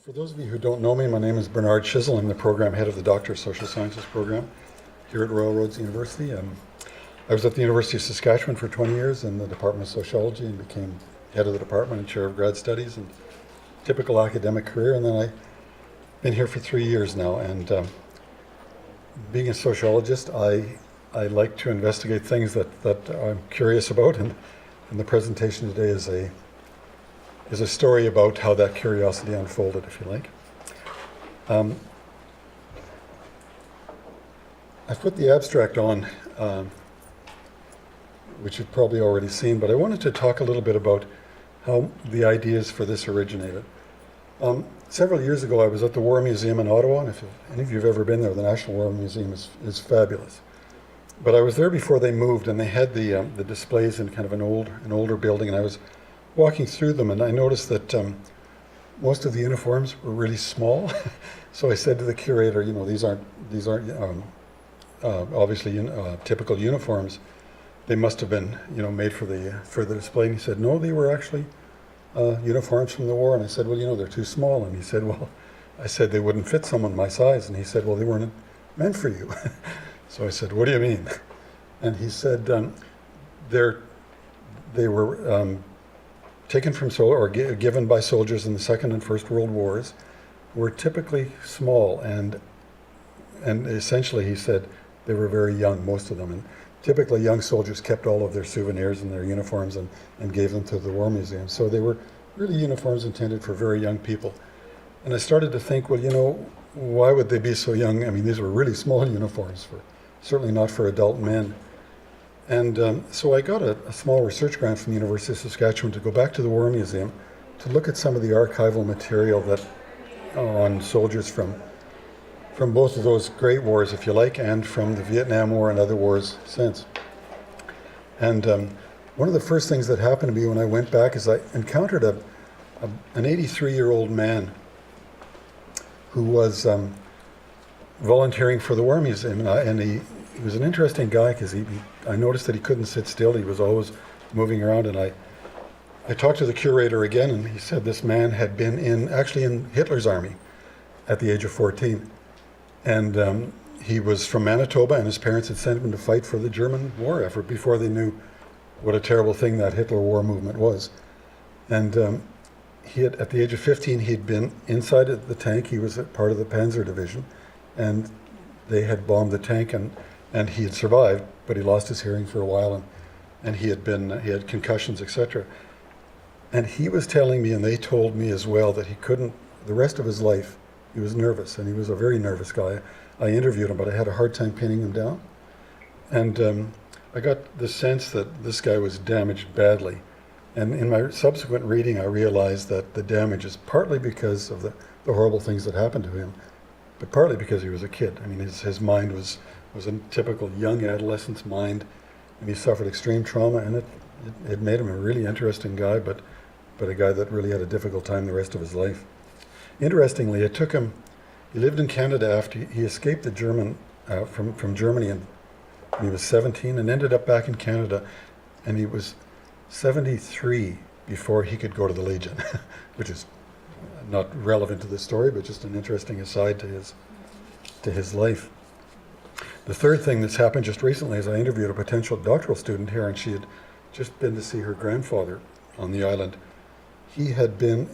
For those of you who don't know me, my name is Bernard Schissel. I'm the program head of the Doctor of Social Sciences program here at Royal Roads University. I was at the University of Saskatchewan for 20 years in the Department of Sociology and became head of the department and chair of grad studies, and typical academic career. And then I've been here for 3 years now. And being a sociologist, I like to investigate things that I'm curious about. And the presentation today is a story about how that curiosity unfolded, if you like. I've put the abstract on, which you've probably already seen, but I wanted to talk a little bit about how the ideas for this originated. Several years ago, I was at the War Museum in Ottawa, and if any of you have ever been there, the National War Museum is fabulous. But I was there before they moved, and they had the displays in kind of an older building, and I was walking through them, and I noticed that most of the uniforms were really small. So I said to the curator, these aren't obviously typical uniforms. They must have been made for the display. And he said, no, they were actually uniforms from the war. And I said, well, they're too small. And he said, well, I said they wouldn't fit someone my size. And he said, well, they weren't meant for you. So I said, what do you mean? And he said, they were taken from given by soldiers in the Second and First World Wars, were typically small, and essentially, he said, they were very young, most of them, and typically young soldiers kept all of their souvenirs and their uniforms and gave them to the War Museum. So they were really uniforms intended for very young people. And I started to think, well, why would they be so young? I mean, these were really small uniforms, certainly not for adult men. And so I got a small research grant from the University of Saskatchewan to go back to the War Museum to look at some of the archival material on soldiers from both of those great wars, if you like, and from the Vietnam War and other wars since. And one of the first things that happened to me when I went back is I encountered an 83-year-old man who was volunteering for the War Museum, and he was an interesting guy because I noticed that he couldn't sit still. He was always moving around, and I talked to the curator again, and he said this man had been actually in Hitler's army at the age of 14. And he was from Manitoba, and his parents had sent him to fight for the German war effort before they knew what a terrible thing that Hitler war movement was. And at the age of 15, he'd been inside the tank. He was a part of the Panzer Division, and they had bombed the tank, and he had survived, but he lost his hearing for a while, and he had concussions, etc. And he was telling me, and they told me as well, that he couldn't, the rest of his life, he was nervous, and he was a very nervous guy. I interviewed him, but I had a hard time pinning him down. And I got the sense that this guy was damaged badly. And in my subsequent reading, I realized that the damage is partly because of the horrible things that happened to him, but partly because he was a kid. I mean, his mind was a typical young adolescent's mind, and he suffered extreme trauma, and it made him a really interesting guy, but a guy that really had a difficult time the rest of his life. Interestingly, it took him, he lived in Canada after he escaped from Germany when he was 17, and ended up back in Canada, and he was 73 before he could go to the Legion, which is not relevant to the story, but just an interesting aside to his life. The third thing that's happened just recently is I interviewed a potential doctoral student here, and she had just been to see her grandfather on the island. He had been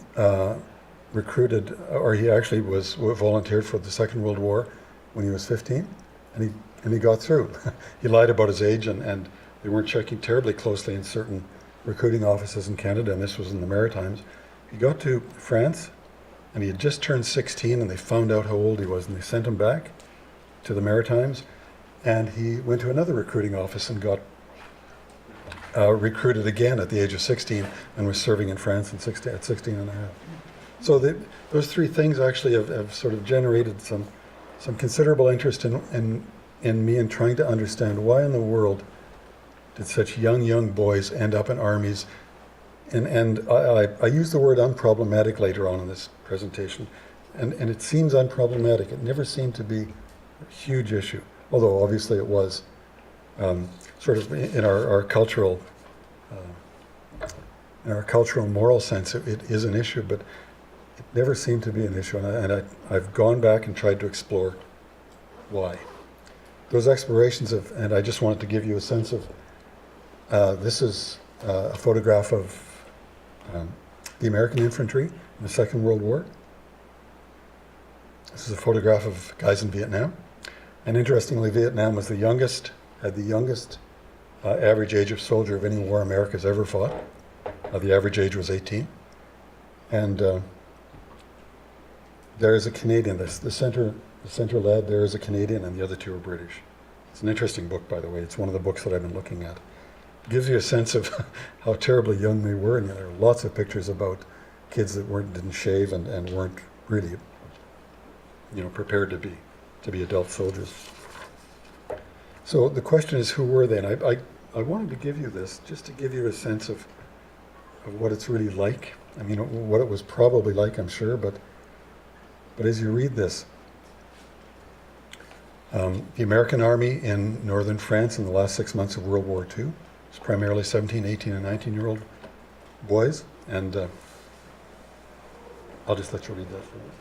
recruited, or he actually was volunteered for the Second World War when he was 15, and he got through. He lied about his age, and they weren't checking terribly closely in certain recruiting offices in Canada, and this was in the Maritimes. He got to France, and he had just turned 16, and they found out how old he was, and they sent him back to the Maritimes, and he went to another recruiting office and got recruited again at the age of 16, and was serving in France at 16 and a half. So those three things actually have sort of generated some considerable interest in me in trying to understand why in the world did such young boys end up in armies. And I use the word unproblematic later on in this presentation, and it seems unproblematic. It never seemed to be a huge issue, although obviously it was sort of in our cultural moral sense. It is an issue, but it never seemed to be an issue, I've gone back and tried to explore why. Those explorations of, and I just wanted to give you a sense of, this is a photograph of the American infantry in the Second World War. This is a photograph of guys in Vietnam. And interestingly, Vietnam was had the youngest average age of soldier of any war America's ever fought. The average age was 18. And there is a Canadian, the center lad there is a Canadian, and the other two are British. It's an interesting book, by the way. It's one of the books that I've been looking at. It gives you a sense of how terribly young they were, and there are lots of pictures about kids that didn't shave and weren't really, prepared to be adult soldiers. So the question is, who were they? And I wanted to give you this just to give you a sense of what it's really like. I mean, what it was probably like, I'm sure, but as you read this, the American Army in northern France in the last 6 months of World War II was primarily 17, 18, and 19-year-old boys, and I'll just let you read that for a minute.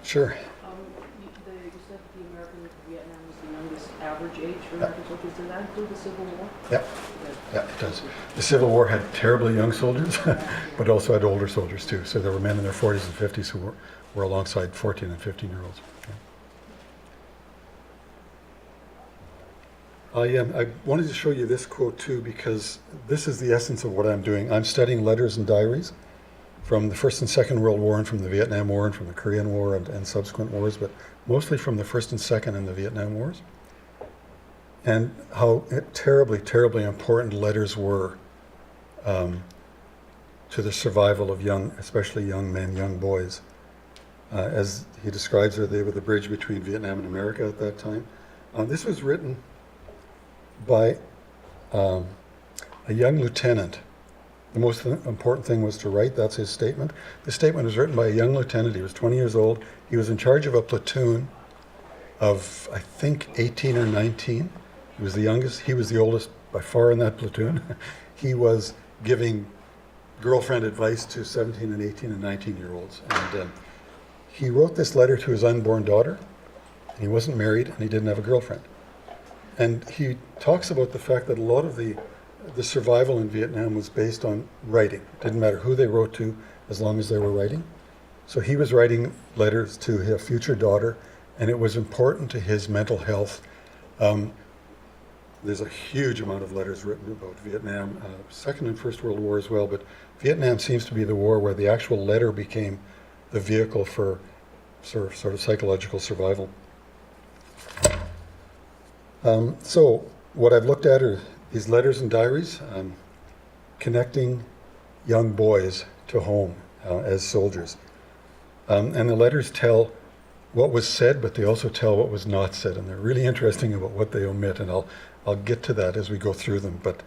Sure. You said the American Vietnam was the youngest average age for American soldiers. Does that include the Civil War? Yeah, it does. The Civil War had terribly young soldiers, but also had older soldiers too. So there were men in their 40s and 50s who were alongside 14 and 15-year-olds. I wanted to show you this quote too, because this is the essence of what I'm doing. I'm studying letters and diaries from the First and Second World War and from the Vietnam War and from the Korean War and subsequent wars, but mostly from the First and Second and the Vietnam Wars. And how terribly, terribly important letters were to the survival of especially young men, young boys. As he describes it, they were the bridge between Vietnam and America at that time. This was written by a young lieutenant. The most important thing was to write, that's his statement. The statement was written by a young lieutenant. He was 20 years old. He was in charge of a platoon of, I think, 18 or 19. He was the youngest. He was the oldest by far in that platoon. He was giving girlfriend advice to 17 and 18 and 19-year-olds. And he wrote this letter to his unborn daughter. He wasn't married, and he didn't have a girlfriend. And he talks about the fact that a lot of the survival in Vietnam was based on writing. It didn't matter who they wrote to, as long as they were writing. So he was writing letters to his future daughter, and it was important to his mental health. There's a huge amount of letters written about Vietnam, Second and First World War as well, but Vietnam seems to be the war where the actual letter became the vehicle for sort of psychological survival. So what I've looked at are these letters and diaries connecting young boys to home as soldiers. And the letters tell what was said, but they also tell what was not said, and they're really interesting about what they omit, and I'll get to that as we go through them. But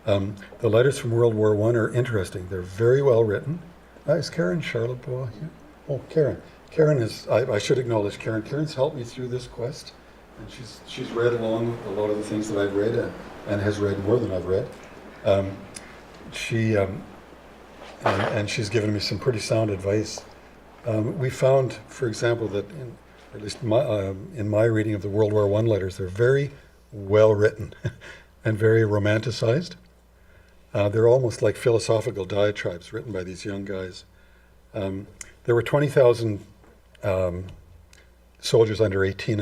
the letters from World War I are interesting. They're very well written. Is Karen Charlottebois here? Oh, Karen. Karen is, I should acknowledge Karen. Karen's helped me through this quest, and she's read along with a lot of the things that I've read and has read more than I've read. And she's given me some pretty sound advice. We found, for example, that at least in my reading of the World War I letters, they're very well written and very romanticized. They're almost like philosophical diatribes written by these young guys. There were 20,000 soldiers under 18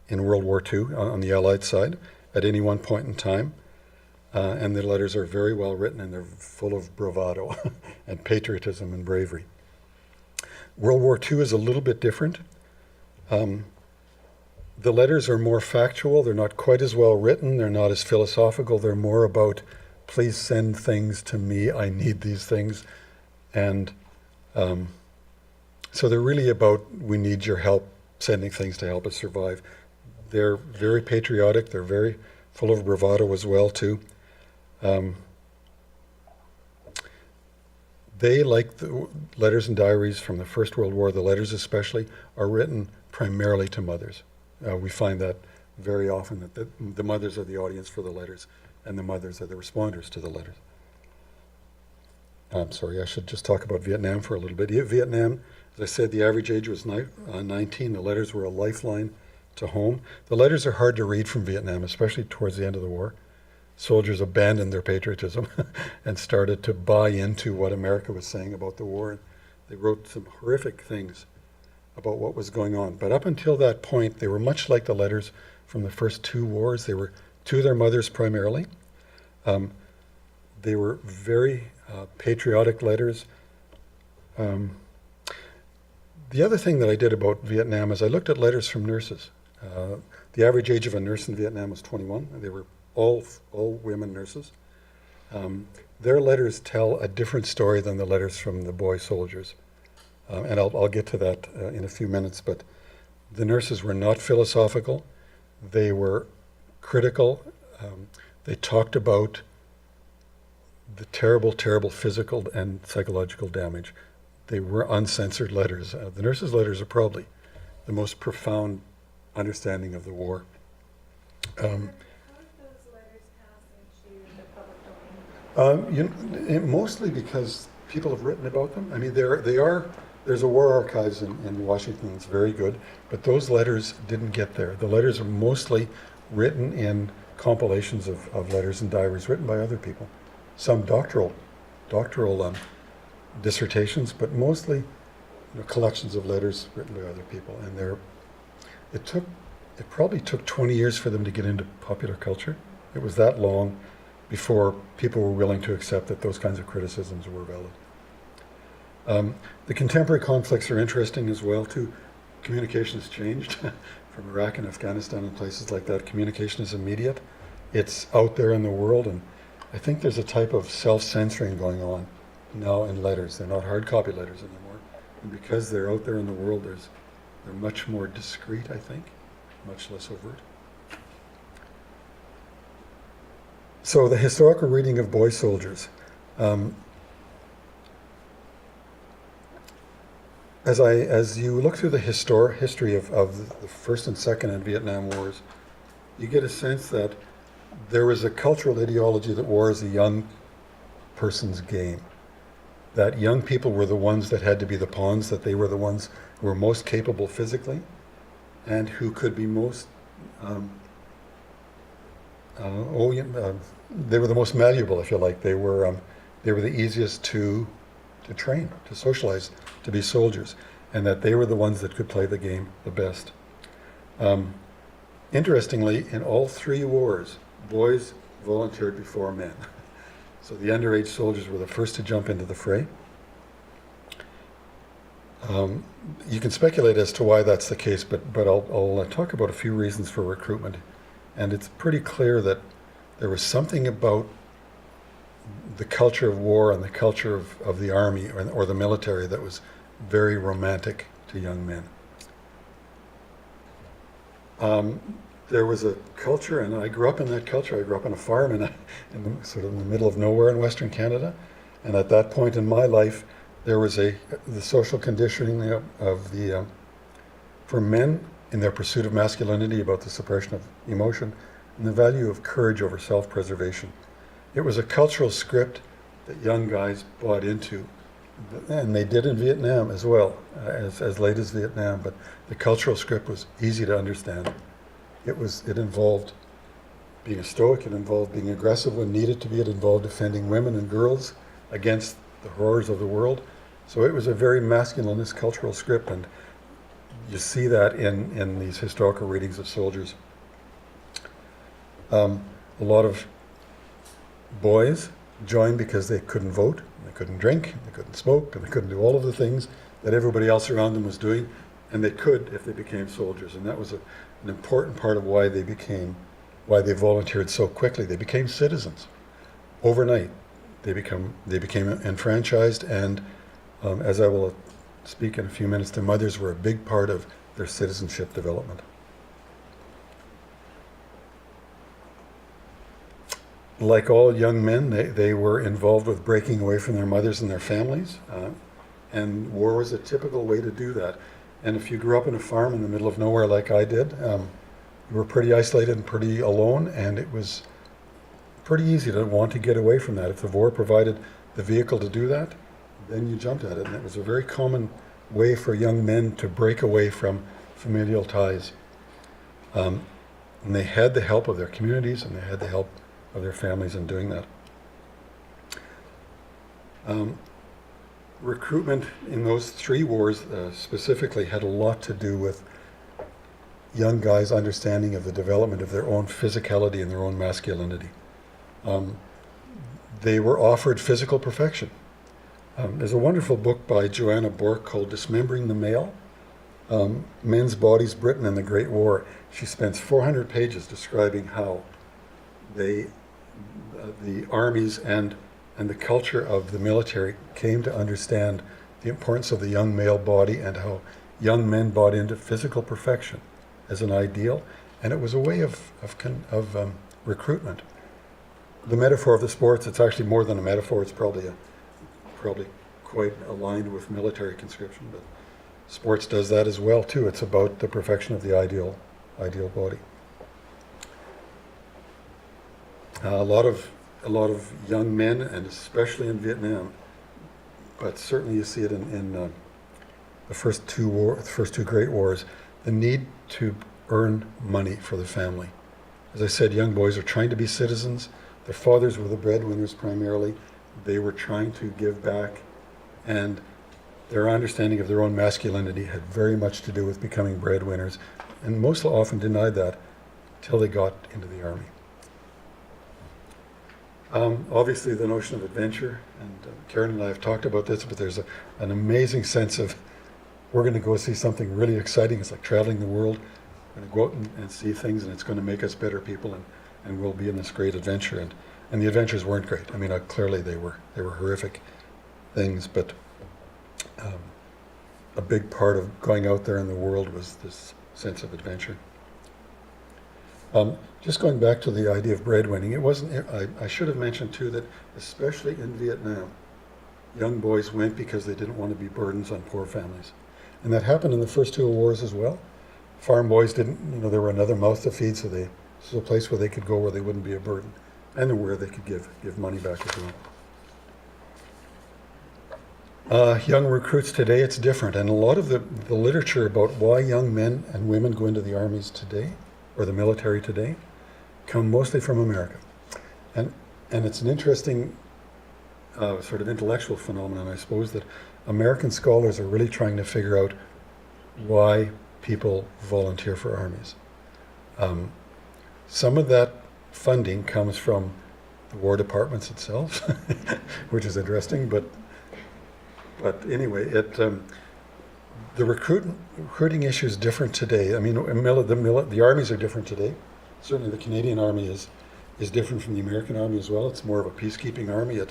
in World War II on the Allied side at any one point in time. And the letters are very well written, and they're full of bravado and patriotism and bravery. World War II is a little bit different. The letters are more factual. They're not quite as well written. They're not as philosophical. They're more about, please send things to me. I need these things. And so they're really about, we need your help, sending things to help us survive. They're very patriotic. They're very full of bravado as well, too. They, like the letters and diaries from the First World War, the letters especially, are written primarily to mothers. We find that very often, that the mothers are the audience for the letters, and the mothers are the responders to the letters. I'm sorry, I should just talk about Vietnam for a little bit. Vietnam, as I said, the average age was 19. The letters were a lifeline to home. The letters are hard to read from Vietnam, especially towards the end of the war. Soldiers abandoned their patriotism and started to buy into what America was saying about the war. They wrote some horrific things about what was going on. But up until that point, they were much like the letters from the first two wars. They were to their mothers primarily. They were very patriotic letters. The other thing that I did about Vietnam is I looked at letters from nurses. The average age of a nurse in Vietnam was 21. They were all women nurses. Their letters tell a different story than the letters from the boy soldiers. And I'll get to that in a few minutes, but the nurses were not philosophical. They were critical. They talked about the terrible, terrible physical and psychological damage. They were uncensored letters. The nurses' letters are probably the most profound understanding of the war. How did those letters pass into the public domain? Mostly because people have written about them. I mean, there's a war archives in Washington that's very good, but those letters didn't get there. The letters are mostly written in compilations of letters and diaries written by other people. Some doctoral dissertations, but mostly collections of letters written by other people. And it probably took 20 years for them to get into popular culture. It was that long before people were willing to accept that those kinds of criticisms were valid. The contemporary conflicts are interesting as well too. Communication has changed from Iraq and Afghanistan and places like that. Communication is immediate. It's out there in the world, and I think there's a type of self-censoring going on now in letters. They're not hard copy letters anymore. And because they're out there in the world, they're much more discreet, I think, much less overt. So the historical reading of boy soldiers. As you look through the history of the First and Second and Vietnam Wars, you get a sense that there was a cultural ideology that war is a young person's game. That young people were the ones that had to be the pawns, that they were the ones who were most capable physically, and who could be most, they were the most malleable, if you like. They were the easiest to train, to socialize, to be soldiers, and that they were the ones that could play the game the best. Interestingly, in all three wars, boys volunteered before men. So the underage soldiers were the first to jump into the fray. You can speculate as to why that's the case, but I'll talk about a few reasons for recruitment. And it's pretty clear that there was something about the culture of war and the culture of the army or the military that was very romantic to young men. There was a culture, and I grew up in that culture. I grew up on a farm in the middle of nowhere in Western Canada, and at that point in my life, there was the social conditioning for men in their pursuit of masculinity, about the suppression of emotion, and the value of courage over self-preservation. It was a cultural script that young guys bought into, and they did in Vietnam as well, as late as Vietnam. But the cultural script was easy to understand. It involved being a stoic, it involved being aggressive when needed to be, it involved defending women and girls against the horrors of the world. So it was a very masculinist cultural script, and you see that in these historical readings of soldiers. A lot of boys joined because they couldn't vote, they couldn't drink, they couldn't smoke, and they couldn't do all of the things that everybody else around them was doing, and they could if they became soldiers. And that was an important part of why they volunteered so quickly. They became citizens overnight. They became enfranchised, and as I will speak in a few minutes, their mothers were a big part of their citizenship development. like all young men, they were involved with breaking away from their mothers and their families. And war was a typical way to do that. And if you grew up in a farm in the middle of nowhere like I did, you were pretty isolated and pretty alone, and it was pretty easy to want to get away from that. If the war provided the vehicle to do that, then you jumped at it. And it was a very common way for young men to break away from familial ties. And they had the help of their communities, and they had the help of their families in doing that. Recruitment in those three wars specifically had a lot to do with young guys' understanding of the development of their own physicality and their own masculinity. They were offered physical perfection. There's a wonderful book by Joanna Bork called Dismembering the Male, Men's Bodies, Britain and the Great War. She spends 400 pages describing how the armies and the culture of the military came to understand the importance of the young male body and how young men bought into physical perfection as an ideal, and it was a way of recruitment. The metaphor of the sports, it's actually more than a metaphor, it's probably quite aligned with military conscription, but sports does that as well too. It's about the perfection of the ideal body. A lot of young men, and especially in Vietnam, but certainly you see it in the first two great wars, the need to earn money for the family. As I said, young boys are trying to be citizens. Their fathers were the breadwinners primarily. They were trying to give back, and their understanding of their own masculinity had very much to do with becoming breadwinners, and most often denied that till they got into the army. Obviously the notion of adventure, and Karen and I have talked about this, but there's an amazing sense of, we're going to go see something really exciting. It's like traveling the world. We're going to go out and see things, and it's going to make us better people, and we'll be in this great adventure. And the adventures weren't great. I mean, clearly they were horrific things, but a big part of going out there in the world was this sense of adventure. Just going back to the idea of breadwinning, it wasn't. I should have mentioned too that especially in Vietnam, young boys went because they didn't want to be burdens on poor families, and that happened in the first two wars as well. Farm boys didn't. There were another mouth to feed, so this was a place where they could go where they wouldn't be a burden, and where they could give money back as well. Young recruits today, it's different, and a lot of the literature about why young men and women go into the armies today, or the military today, come mostly from America. And it's an interesting sort of intellectual phenomenon, I suppose, that American scholars are really trying to figure out why people volunteer for armies. Some of that funding comes from the War Departments itself, which is interesting, but anyway, the recruiting issue is different today. I mean, the armies are different today. Certainly the Canadian Army is different from the American Army as well. It's more of a peacekeeping army.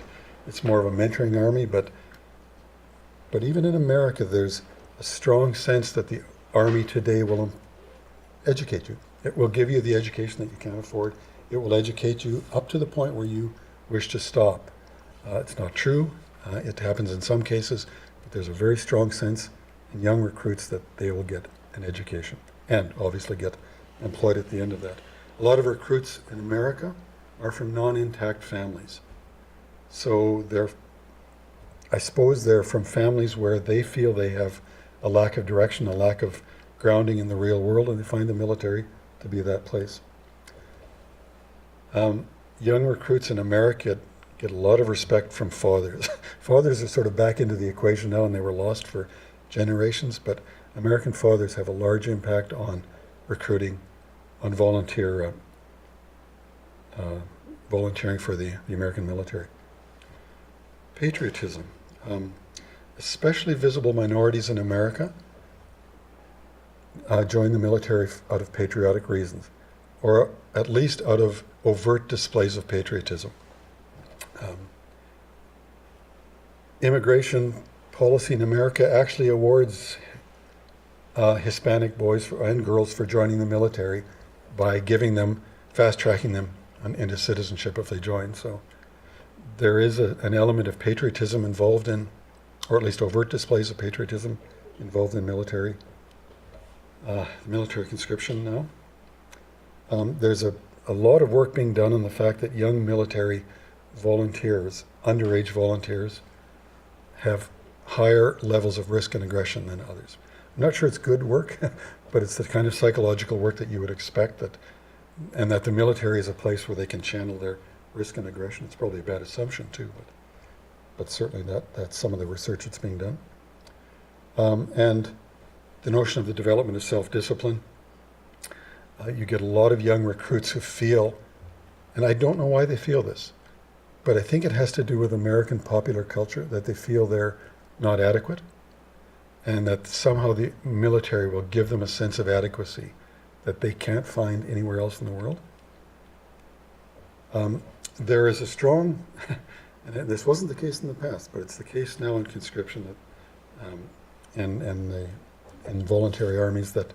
It's more of a mentoring army, but even in America, there's a strong sense that the Army today will educate you. It will give you the education that you can't afford. It will educate you up to the point where you wish to stop. It's not true. It happens in some cases, but there's a very strong sense in young recruits that they will get an education and obviously get employed at the end of that. A lot of recruits in America are from non-intact families. So I suppose they're from families where they feel they have a lack of direction, a lack of grounding in the real world, and they find the military to be that place. Young recruits in America get a lot of respect from fathers. Fathers are sort of back into the equation now, and they were lost for generations, but American fathers have a large impact on recruiting, on volunteering for the American military. Patriotism. Especially visible minorities in America join the military out of patriotic reasons, or at least out of overt displays of patriotism. Immigration policy in America actually awards Hispanic boys and girls for joining the military by fast-tracking them into citizenship if they join. So there is an element of patriotism involved in, or at least overt displays of patriotism involved in military conscription now. There's a lot of work being done on the fact that young military volunteers, underage volunteers, have higher levels of risk and aggression than others. I'm not sure it's good work, but it's the kind of psychological work that you would expect, and that the military is a place where they can channel their risk and aggression. It's probably a bad assumption too, but certainly that's some of the research that's being done. And the notion of the development of self-discipline. You get a lot of young recruits who feel, and I don't know why they feel this, but I think it has to do with American popular culture, that they feel they're not adequate, and that somehow the military will give them a sense of adequacy that they can't find anywhere else in the world. There is a strong, and this wasn't the case in the past, but it's the case now in conscription that, in voluntary armies, that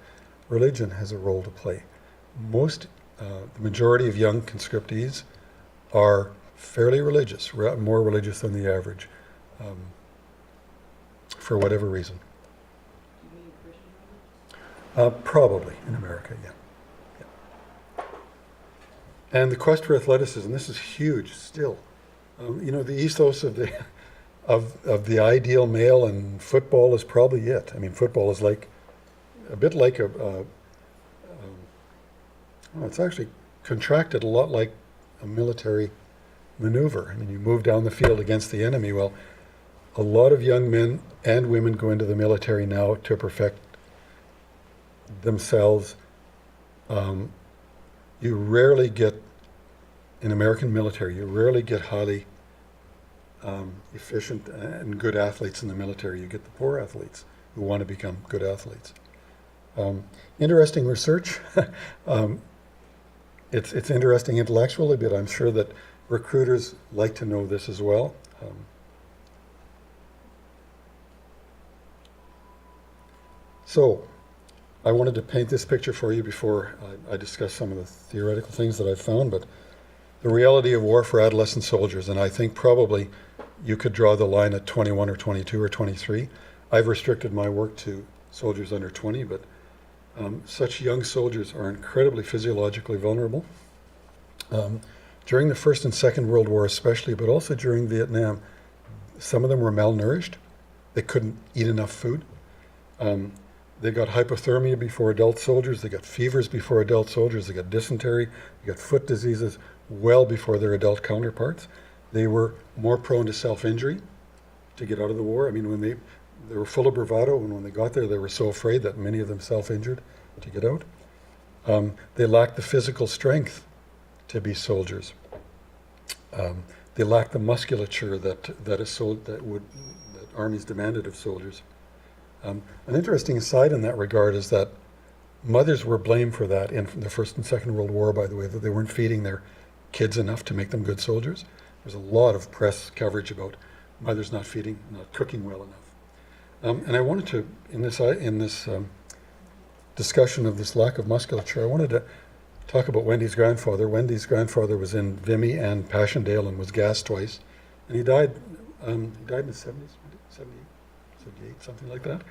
religion has a role to play. The majority of young conscriptees are fairly religious, more religious than the average, for whatever reason. You mean Christian? Probably in America, yeah. And the quest for athleticism, this is huge still. The ethos of the ideal male in football is probably it. I mean, football is like a bit like it's actually contracted a lot like a military maneuver. I mean, you move down the field against the enemy. Well, a lot of young men and women go into the military now to perfect themselves. You rarely get, in American military, you rarely get highly efficient and good athletes in the military. You get the poor athletes who want to become good athletes. Interesting research. It's interesting intellectually, but I'm sure that recruiters like to know this as well. So I wanted to paint this picture for you before I discuss some of the theoretical things that I've found, but the reality of war for adolescent soldiers, and I think probably you could draw the line at 21 or 22 or 23. I've restricted my work to soldiers under 20, but such young soldiers are incredibly physiologically vulnerable. During the First and Second World War especially, but also during Vietnam, some of them were malnourished. They couldn't eat enough food. They got hypothermia before adult soldiers. They got fevers before adult soldiers. They got dysentery. They got foot diseases well before their adult counterparts. They were more prone to self-injury to get out of the war. I mean, when they were full of bravado, and when they got there, they were so afraid that many of them self-injured to get out. They lacked the physical strength to be soldiers. They lacked the musculature that armies demanded of soldiers. An interesting aside in that regard is that mothers were blamed for that in the First and Second World War, by the way, that they weren't feeding their kids enough to make them good soldiers. There's a lot of press coverage about mothers not cooking well enough. And I wanted to, in this discussion of this lack of musculature, I wanted to talk about Wendy's grandfather. Wendy's grandfather was in Vimy and Passchendaele and was gassed twice. And he died in the 70s, 78, something like that.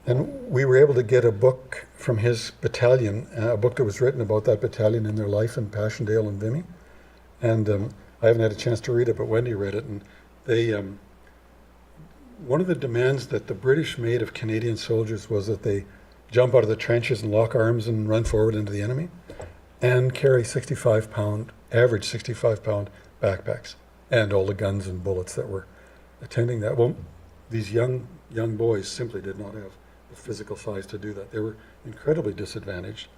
And we were able to get a book from his battalion, a book that was written about that battalion and their life in Passchendaele and Vimy. And I haven't had a chance to read it, but Wendy read it. And they, one of the demands that the British made of Canadian soldiers was that they jump out of the trenches and lock arms and run forward into the enemy and carry average 65-pound backpacks and all the guns and bullets that were attending that. Well, these young boys simply did not have the physical size to do that. They were incredibly disadvantaged.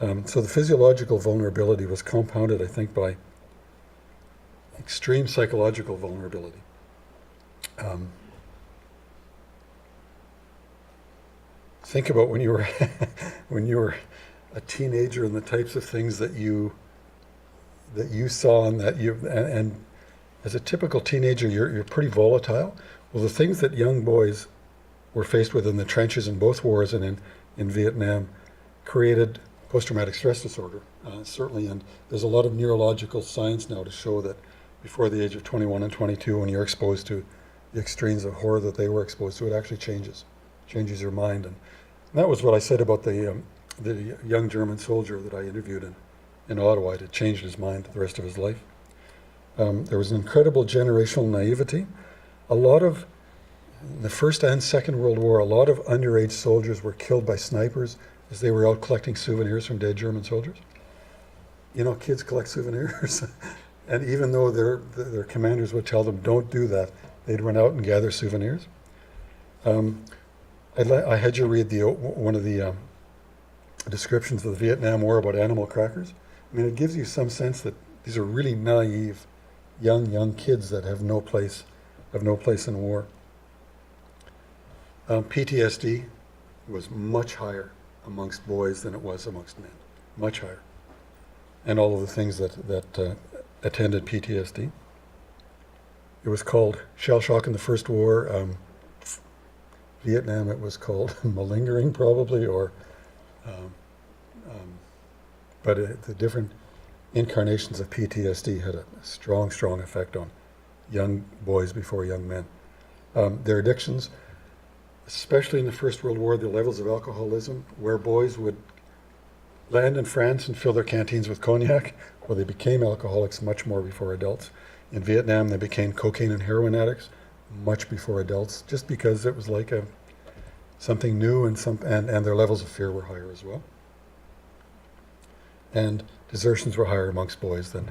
So the physiological vulnerability was compounded, I think, by extreme psychological vulnerability. Think about when you were a teenager and the types of things that you saw and as a typical teenager, you're pretty volatile. Well, the things that young boys were faced with in the trenches in both wars and in Vietnam created post-traumatic stress disorder, certainly. And there's a lot of neurological science now to show that before the age of 21 and 22, when you're exposed to the extremes of horror that they were exposed to, it actually changes your mind. And that was what I said about the young German soldier that I interviewed in Ottawa. It changed his mind the rest of his life. There was an incredible generational naivety. In the First and Second World War, a lot of underage soldiers were killed by snipers as they were out collecting souvenirs from dead German soldiers. You know, kids collect souvenirs. And even though their commanders would tell them, don't do that, they'd run out and gather souvenirs. I had you read one of the descriptions of the Vietnam War about animal crackers. I mean, it gives you some sense that these are really naive, young kids that have no place in war. PTSD was much higher amongst boys than it was amongst men, much higher. And all of the things that attended PTSD. It was called shell shock in the First War. Vietnam, it was called malingering probably, but the different incarnations of PTSD had a strong effect on young boys before young men. Their addictions, especially in the First World War, the levels of alcoholism, where boys would land in France and fill their canteens with cognac, well, they became alcoholics much more before adults. In Vietnam, they became cocaine and heroin addicts much before adults, just because it was like something new, and their levels of fear were higher as well. And desertions were higher amongst boys than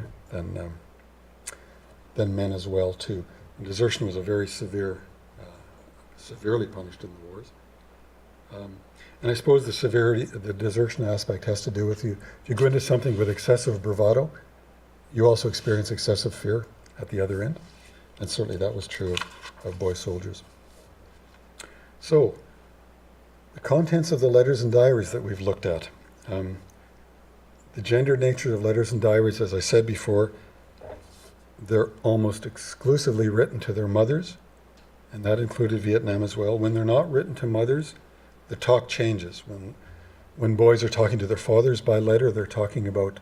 men as well too. And desertion was a very severely punished in the wars. And I suppose the desertion aspect has to do with if you go into something with excessive bravado, you also experience excessive fear at the other end. And certainly that was true of boy soldiers. So, the contents of the letters and diaries that we've looked at. The gendered nature of letters and diaries, as I said before, they're almost exclusively written to their mothers, and that included Vietnam as well. When they're not written to mothers, the talk changes. When boys are talking to their fathers by letter, they're talking about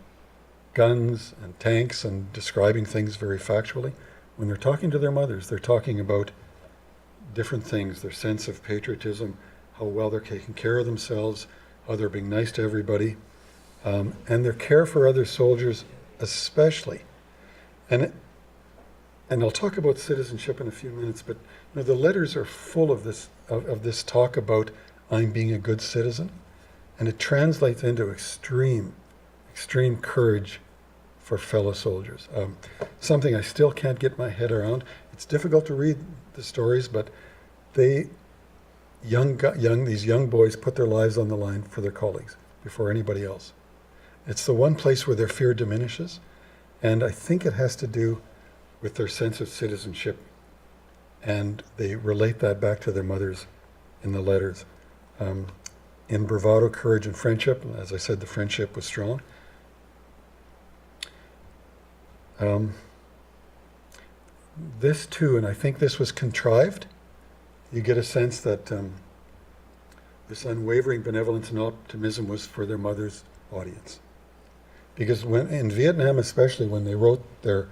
guns and tanks and describing things very factually. When they're talking to their mothers, they're talking about different things, their sense of patriotism, how well they're taking care of themselves, how they're being nice to everybody, and their care for other soldiers especially. And I'll talk about citizenship in a few minutes, but the letters are full of this talk about I'm being a good citizen, and it translates into extreme courage for fellow soldiers. Something I still can't get my head around. It's difficult to read the stories, but these young boys put their lives on the line for their colleagues before anybody else. It's the one place where their fear diminishes, and I think it has to do with their sense of citizenship, and they relate that back to their mothers in the letters. In bravado, courage, and friendship, as I said, the friendship was strong. This too, and I think this was contrived, you get a sense that this unwavering benevolence and optimism was for their mother's audience. Because in Vietnam especially, when they wrote their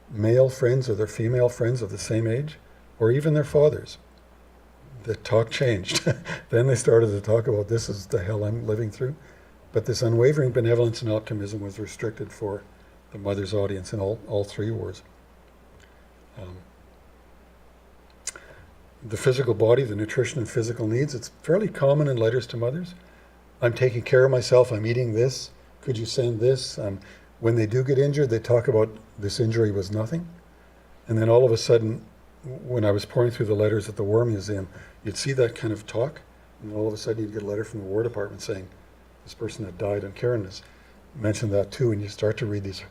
male friends or their female friends of the same age, or even their fathers, the talk changed. Then they started to talk about this is the hell I'm living through. But this unwavering benevolence and optimism was restricted for the mother's audience in all three wars. The physical body, the nutrition and physical needs, it's fairly common in letters to mothers. I'm taking care of myself, I'm eating this, could you send this? When they do get injured, they talk about this injury was nothing. And then all of a sudden, when I was pouring through the letters at the War Museum, you'd see that kind of talk, and all of a sudden you'd get a letter from the War Department saying, this person had died, and Karen has mentioned that too, and you start to read these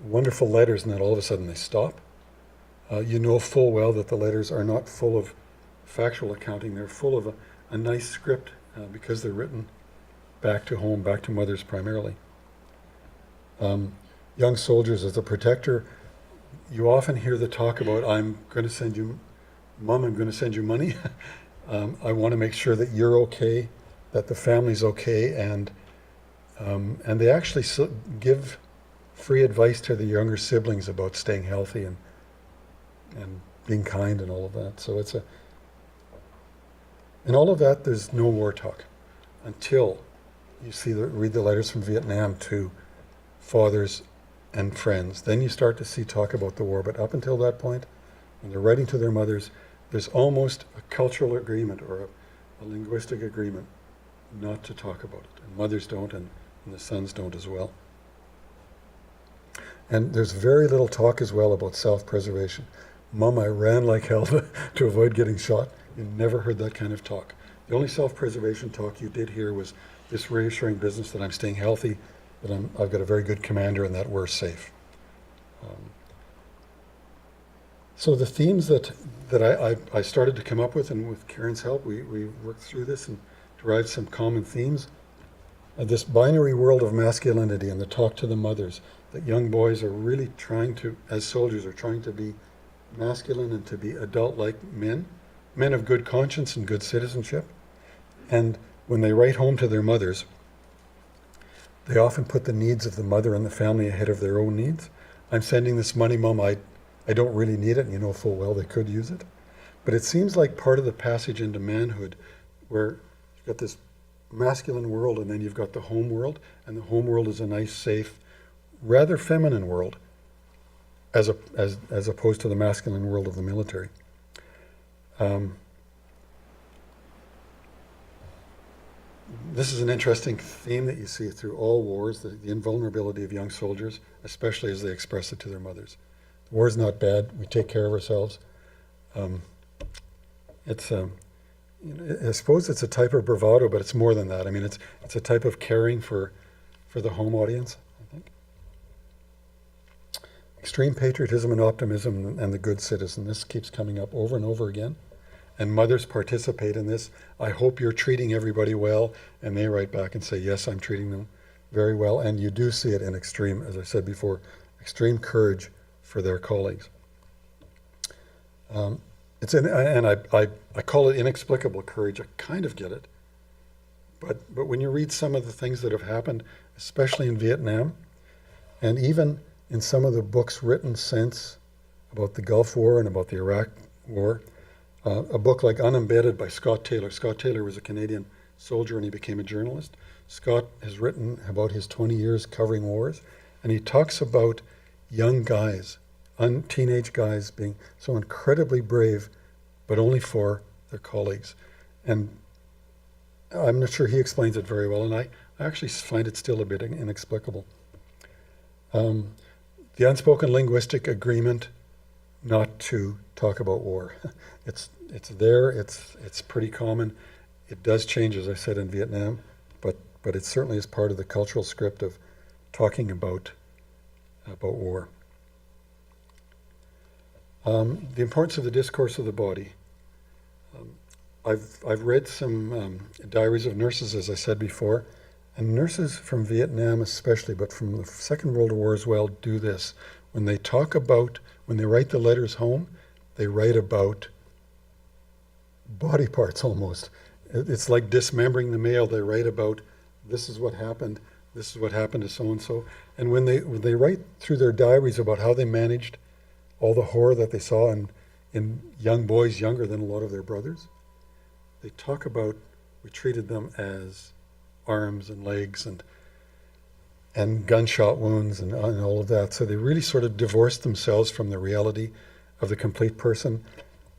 wonderful letters, and then all of a sudden they stop. You know full well that the letters are not full of factual accounting, they're full of a nice script because they're written back to home, back to mothers primarily. Young soldiers as a protector, you often hear the talk about, I'm going to send you, Mom, I'm going to send you money. I want to make sure that you're okay, that the family's okay, and And they actually give free advice to the younger siblings about staying healthy and being kind and all of that. So in all of that, there's no war talk until you read the letters from Vietnam to fathers and friends. Then you start to see talk about the war. But up until that point, when they're writing to their mothers, there's almost a cultural agreement or a linguistic agreement not to talk about it. And mothers don't, and the sons don't as well. And there's very little talk as well about self-preservation. Mom, I ran like hell to avoid getting shot. You never heard that kind of talk. The only self-preservation talk you did hear was this reassuring business that I'm staying healthy, that I've got a very good commander, and that we're safe. So the themes that I started to come up with, and with Karen's help, we worked through this and derived some common themes. This binary world of masculinity and the talk to the mothers, that young boys are really trying to, as soldiers, are trying to be masculine and to be adult-like men of good conscience and good citizenship. And when they write home to their mothers, they often put the needs of the mother and the family ahead of their own needs. I'm sending this money, Mom, I don't really need it, and you know full well they could use it. But it seems like part of the passage into manhood, where you've got this masculine world and then you've got the home world, and the home world is a nice, safe, rather feminine world, as opposed to the masculine world of the military. This is an interesting theme that you see through all wars, the invulnerability of young soldiers, especially as they express it to their mothers. The war's not bad, we take care of ourselves. I suppose it's a type of bravado, but it's more than that. I mean, it's a type of caring for the home audience, I think. Extreme patriotism and optimism and the good citizen. This keeps coming up over and over again. And mothers participate in this. I hope you're treating everybody well. And they write back and say, yes, I'm treating them very well. And you do see it in extreme, as I said before, extreme courage for their colleagues. I call it inexplicable courage. I kind of get it. But when you read some of the things that have happened, especially in Vietnam, and even in some of the books written since about the Gulf War and about the Iraq War, a book like Unembedded by Scott Taylor. Scott Taylor was a Canadian soldier and he became a journalist. Scott has written about his 20 years covering wars, and he talks about young guys, teenage guys being so incredibly brave, but only for their colleagues. And I'm not sure he explains it very well, and I actually find it still a bit inexplicable. The unspoken linguistic agreement not to talk about war. It's there, it's pretty common. It does change, as I said, in Vietnam, but it certainly is part of the cultural script of talking about war. The importance of the discourse of the body. I've read some diaries of nurses, as I said before, and nurses from Vietnam especially, but from the Second World War as well, do this. When they write the letters home, they write about body parts almost. It's like dismembering the male. They write about, this is what happened to so-and-so. And when they write through their diaries about how they managed all the horror that they saw in young boys younger than a lot of their brothers, they talk about, we treated them as arms and legs and gunshot wounds and all of that. So they really sort of divorced themselves from the reality of the complete person.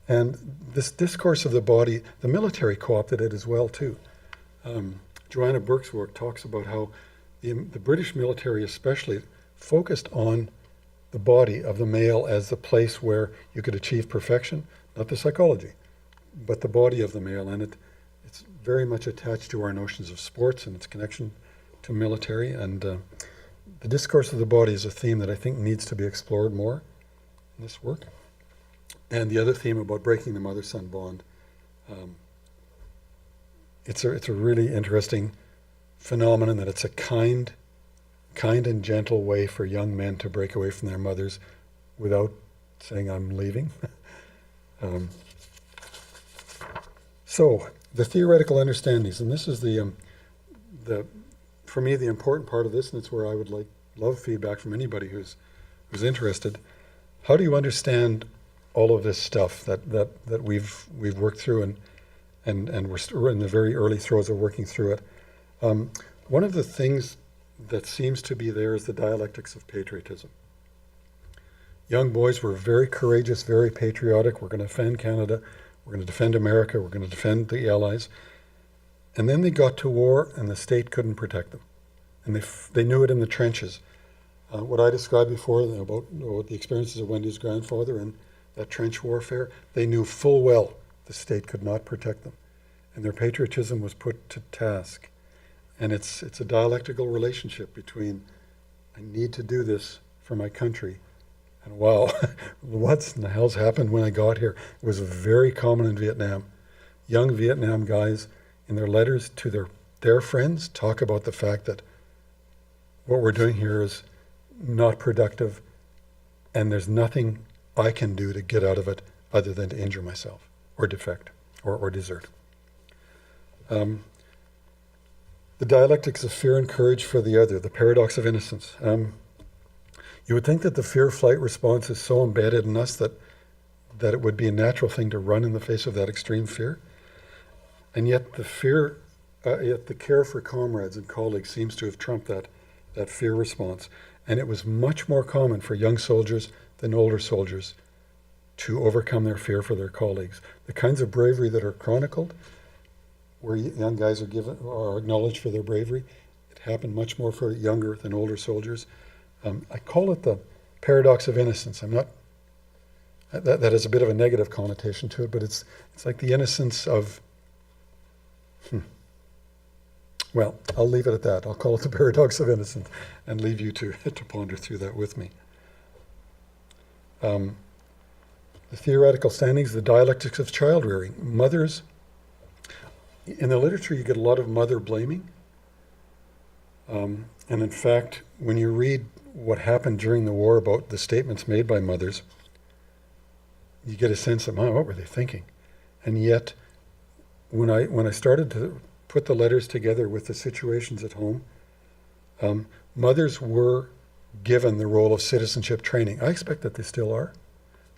And this discourse of the body, the military co-opted it as well too. Joanna Burke's work talks about how the British military especially focused on the body of the male as the place where you could achieve perfection, not the psychology, but the body of the male. And it's very much attached to our notions of sports and its connection to military. And the discourse of the body is a theme that I think needs to be explored more in this work. And the other theme about breaking the mother-son bond. It's a really interesting phenomenon that it's a kind and gentle way for young men to break away from their mothers without saying, I'm leaving. So the theoretical understandings, and this is the for me, the important part of this, and it's where I would love feedback from anybody who's interested. How do you understand all of this stuff that we've worked through, and we're in the very early throes of working through it? One of the things that seems to be there is the dialectics of patriotism. Young boys were very courageous, very patriotic. We're going to defend Canada. We're going to defend America. We're going to defend the Allies. And then they got to war, and the state couldn't protect them. And they knew it in the trenches. What I described before about the experiences of Wendy's grandfather and that trench warfare, they knew full well the state could not protect them. And their patriotism was put to task. And it's a dialectical relationship between, I need to do this for my country, and wow, what in the hell's happened when I got here? It was very common in Vietnam. Young Vietnam guys, in their letters to their friends, talk about the fact that what we're doing here is not productive, and there's nothing I can do to get out of it other than to injure myself, or defect, or desert. The dialectics of fear and courage for the other, the paradox of innocence. You would think that the fear-flight response is so embedded in us that it would be a natural thing to run in the face of that extreme fear. And yet yet the care for comrades and colleagues seems to have trumped that fear response. And it was much more common for young soldiers than older soldiers to overcome their fear for their colleagues. The kinds of bravery that are chronicled, where young guys are acknowledged for their bravery, it happened much more for younger than older soldiers. I call it the paradox of innocence. That has a bit of a negative connotation to it, but it's like the innocence of, well, I'll leave it at that. I'll call it the paradox of innocence and leave you to ponder through that with me. The theoretical standings, the dialectics of child rearing. Mothers, in the literature you get a lot of mother blaming. And in fact, when you read what happened during the war about the statements made by mothers, you get a sense of, what were they thinking? And yet, when I started to put the letters together with the situations at home, mothers were given the role of citizenship training. I expect that they still are,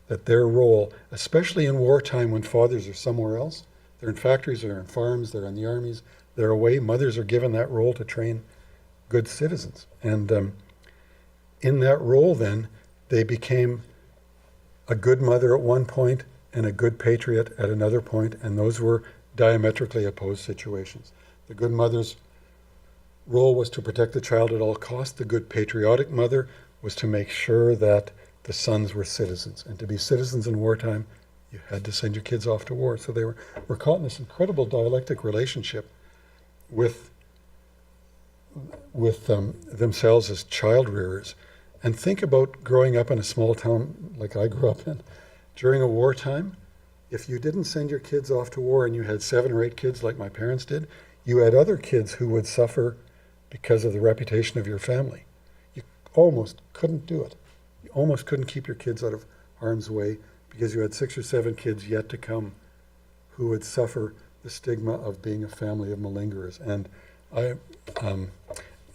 that their role, especially in wartime when fathers are somewhere else, they're in factories, they're in farms, they're in the armies, they're away, mothers are given that role to train good citizens. And in that role then, they became a good mother at one point and a good patriot at another point, and those were diametrically opposed situations. The good mother's role was to protect the child at all costs. The good patriotic mother was to make sure that the sons were citizens. And to be citizens in wartime, you had to send your kids off to war. So they were caught in this incredible dialectic relationship with themselves as child rearers. And think about growing up in a small town like I grew up in. During a wartime, if you didn't send your kids off to war and you had 7 or 8 kids like my parents did, you had other kids who would suffer because of the reputation of your family. You almost couldn't do it. You almost couldn't keep your kids out of harm's way because you had 6 or 7 kids yet to come who would suffer the stigma of being a family of malingerers. And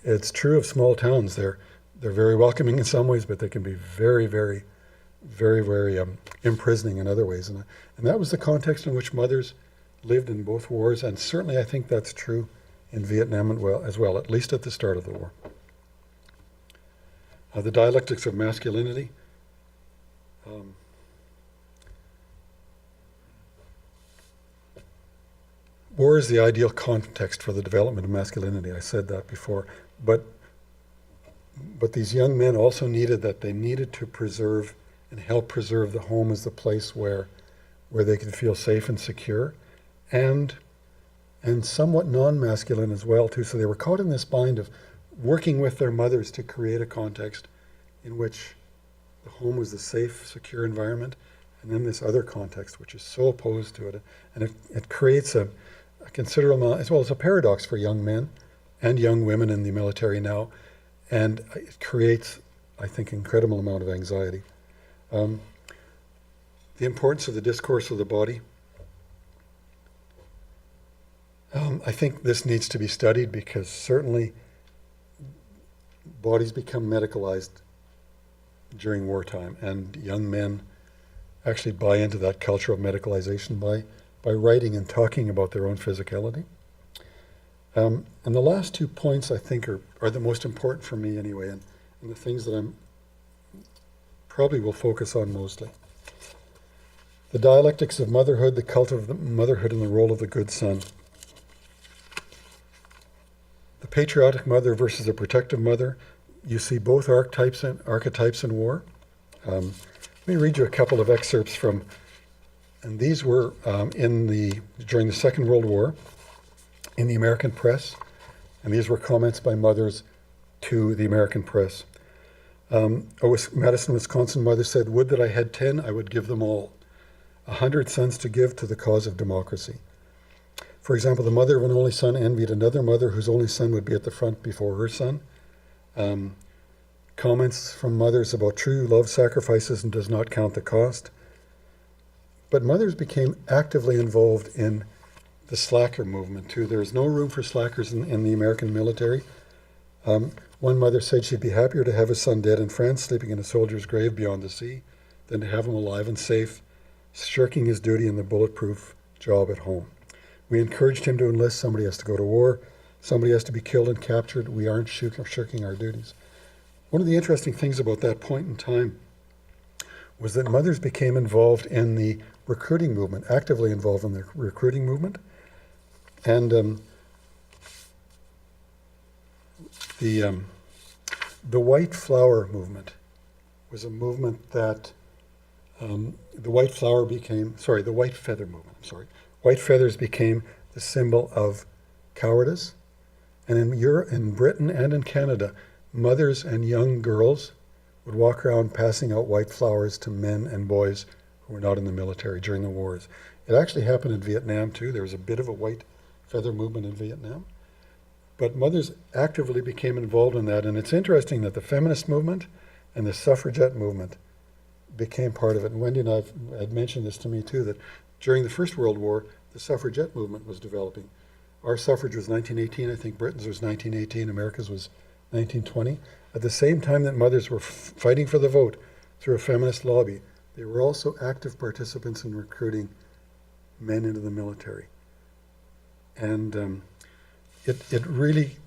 it's true of small towns. They're very welcoming in some ways, but they can be very, very, very, very imprisoning in other ways. And that was the context in which mothers lived in both wars, and certainly I think that's true in Vietnam as well, at least at the start of the war. The dialectics of masculinity. War is the ideal context for the development of masculinity. I said that before, but these young men also needed to preserve and help preserve the home as the place where they could feel safe and secure, and somewhat non-masculine as well too. So they were caught in this bind of working with their mothers to create a context in which the home was the safe, secure environment, and then this other context which is so opposed to it. And it creates a considerable amount, as well as a paradox for young men and young women in the military now. And it creates, I think, an incredible amount of anxiety. The importance of the discourse of the body. I think this needs to be studied because certainly bodies become medicalized during wartime, and young men actually buy into that culture of medicalization by writing and talking about their own physicality. And the last 2 points I think are the most important for me anyway, and the things that I'm probably will focus on mostly. The dialectics of motherhood, the cult of the motherhood, and the role of the good son. The patriotic mother versus the protective mother. You see both archetypes in war. Let me read you a couple of excerpts from, and these were during the Second World War in the American press, and these were comments by mothers to the American press. A Madison, Wisconsin mother said, "Would that I had 10, I would give them all. 100 sons to give to the cause of democracy." For example, the mother of an only son envied another mother whose only son would be at the front before her son. Comments from mothers about true love sacrifices and does not count the cost. But mothers became actively involved in the slacker movement too. There is no room for slackers in the American military. One mother said she'd be happier to have a son dead in France, sleeping in a soldier's grave beyond the sea, than to have him alive and safe, shirking his duty in the bulletproof job at home. We encouraged him to enlist. Somebody has to go to war. Somebody has to be killed and captured. We aren't shirking our duties. One of the interesting things about that point in time was that mothers became involved in the recruiting movement, actively involved in the recruiting movement. And the white flower movement was a movement that the white feather movement, White feathers became the symbol of cowardice. And in Britain and in Canada, mothers and young girls would walk around passing out white flowers to men and boys who were not in the military during the wars. It actually happened in Vietnam too. There was a bit of a white feather movement in Vietnam. But mothers actively became involved in that. And it's interesting that the feminist movement and the suffragette movement became part of it. And Wendy and I had mentioned this to me too, that during the First World War, the suffragette movement was developing. Our suffrage was 1918, I think Britain's was 1918, America's was 1920. At the same time that mothers were fighting for the vote through a feminist lobby, they were also active participants in recruiting men into the military. And it really